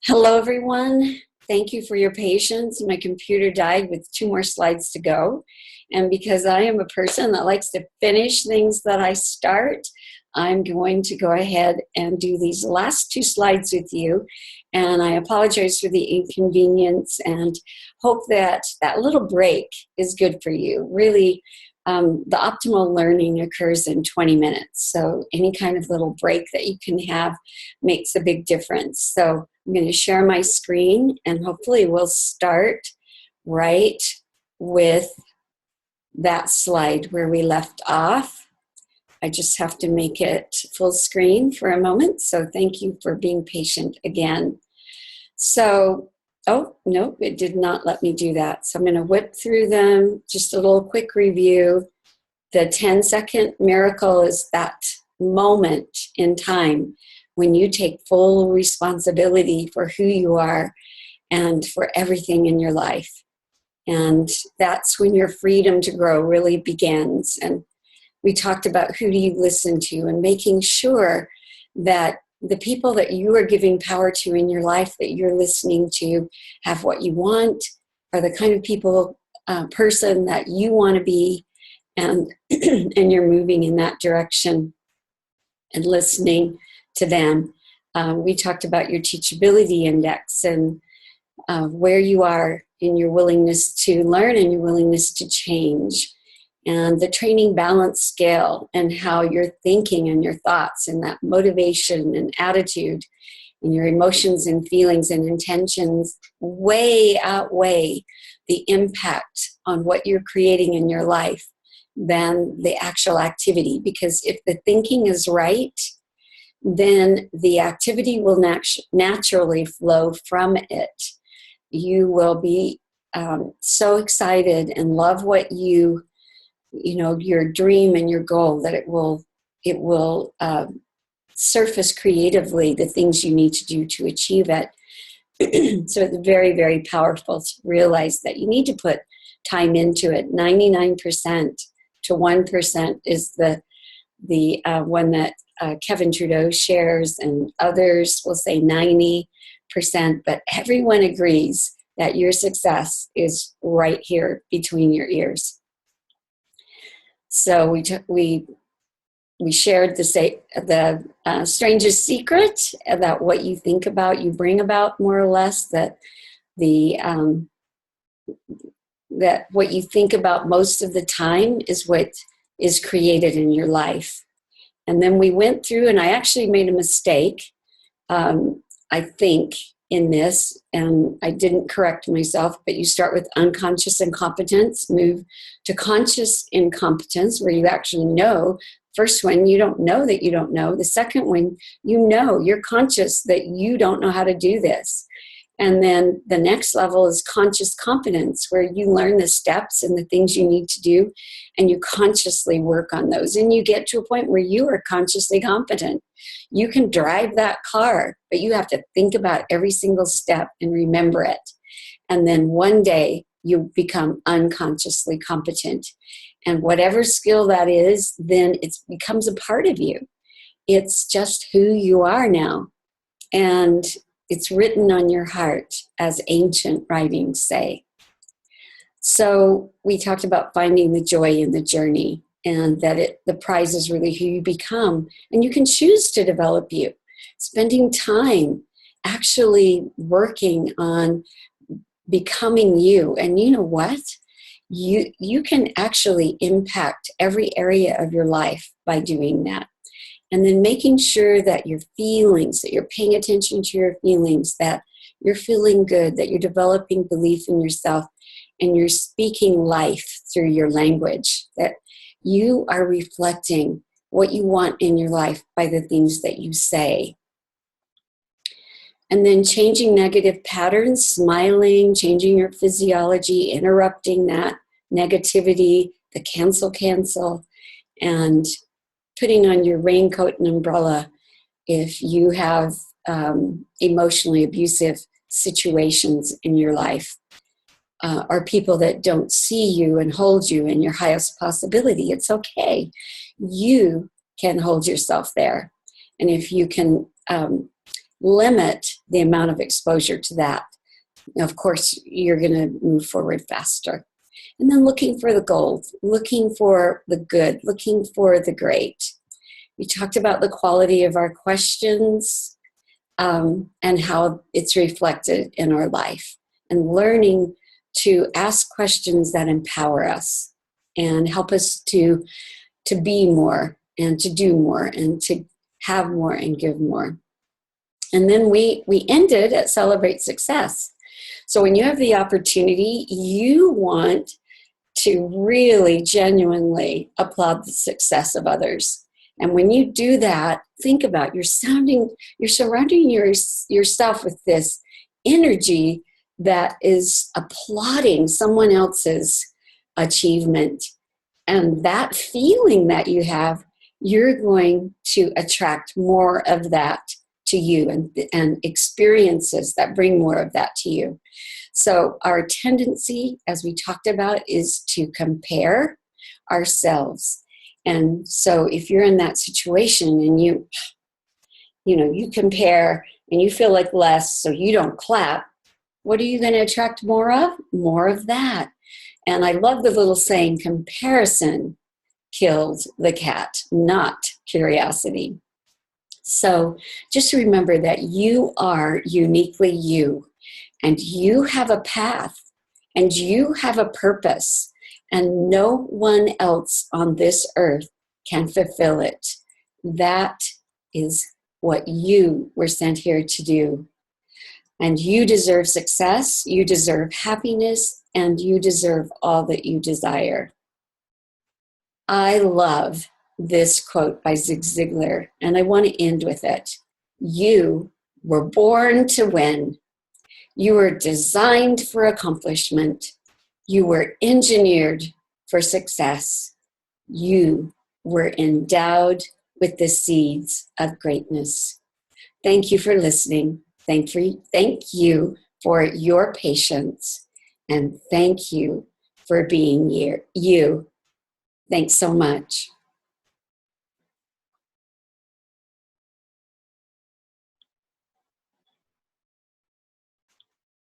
Hello, everyone. Thank you for your patience. My computer died with 2 more slides to go. And because I am a person that likes to finish things that I start, I'm going to go ahead and do these last 2 slides with you. And I apologize for the inconvenience and hope that that little break is good for you. Really, the optimal learning occurs in 20 minutes. So any kind of little break that you can have makes a big difference. So I'm going to share my screen and hopefully we'll start right with that slide where we left off. I just have to make it full screen for a moment. So thank you for being patient again. So, oh, no, it did not let me do that. So I'm going to whip through them. Just a little quick review. The 10-second miracle is that moment in time when you take full responsibility for who you are and for everything in your life. And that's when your freedom to grow really begins. And we talked about who do you listen to and making sure that the people that you are giving power to in your life that you're listening to have what you want, are the kind of people, person that you want to be, and and you're moving in that direction and listening to them. We talked about your teachability index and where you are in your willingness to learn and your willingness to change, and the training balance scale and how your thinking and your thoughts and that motivation and attitude and your emotions and feelings and intentions way outweigh the impact on what you're creating in your life than the actual activity. Because if the thinking is right, then the activity will naturally flow from it. You will be so excited and love what your dream and your goal, that it will surface creatively the things you need to do to achieve it. So it's very, very powerful to realize that you need to put time into it. 99% to 1% is the one that Kevin Trudeau shares, and others will say 90%, but everyone agrees that your success is right here between your ears. So we shared the strangest secret about what you think about, you bring about, more or less, that that what you think about most of the time is what is created in your life. And then we went through, and I actually made a mistake, I think, in this, and I didn't correct myself, but you start with unconscious incompetence, move to conscious incompetence, where you actually know. First one, you don't know that you don't know. The second one, you're conscious that you don't know how to do this. And then the next level is conscious competence, where you learn the steps and the things you need to do, and you consciously work on those. And you get to a point where you are consciously competent. You can drive that car, but you have to think about every single step and remember it. And then one day you become unconsciously competent. And whatever skill that is, then it becomes a part of you. It's just who you are now. And it's written on your heart, as ancient writings say. So we talked about finding the joy in the journey, and that the prize is really who you become. And you can choose to develop you. Spending time actually working on becoming you. And you know what? You can actually impact every area of your life by doing that. And then making sure that your feelings, that you're paying attention to your feelings, that you're feeling good, that you're developing belief in yourself, and you're speaking life through your language, that you are reflecting what you want in your life by the things that you say. And then changing negative patterns, smiling, changing your physiology, interrupting that negativity, the cancel, and putting on your raincoat and umbrella if you have emotionally abusive situations in your life, or people that don't see you and hold you in your highest possibility. It's okay. You can hold yourself there. And if you can limit the amount of exposure to that. Of course, you're going to move forward faster. And then looking for the gold, looking for the good, looking for the great. We talked about the quality of our questions and how it's reflected in our life, and learning to ask questions that empower us and help us to be more and to do more and to have more and give more. And then we ended at Celebrate Success. So when you have the opportunity, you want to really genuinely applaud the success of others. And when you do that, think about you're surrounding yourself with this energy that is applauding someone else's achievement. And that feeling that you have, you're going to attract more of that to you, and experiences that bring more of that to you. So our tendency, as we talked about, is to compare ourselves. And so if you're in that situation and you compare and you feel like less, so you don't clap, what are you going to attract more of? More of that. And I love the little saying, comparison killed the cat, not curiosity. So just remember that you are uniquely you, and you have a path, and you have a purpose, and no one else on this earth can fulfill it. That is what you were sent here to do. And you deserve success, you deserve happiness, and you deserve all that you desire. I love this quote by Zig Ziglar, and I want to end with it. You were born to win. You were designed for accomplishment. You were engineered for success. You were endowed with the seeds of greatness. Thank you for listening. Thank you for your patience, and thank you for being you. Thanks so much.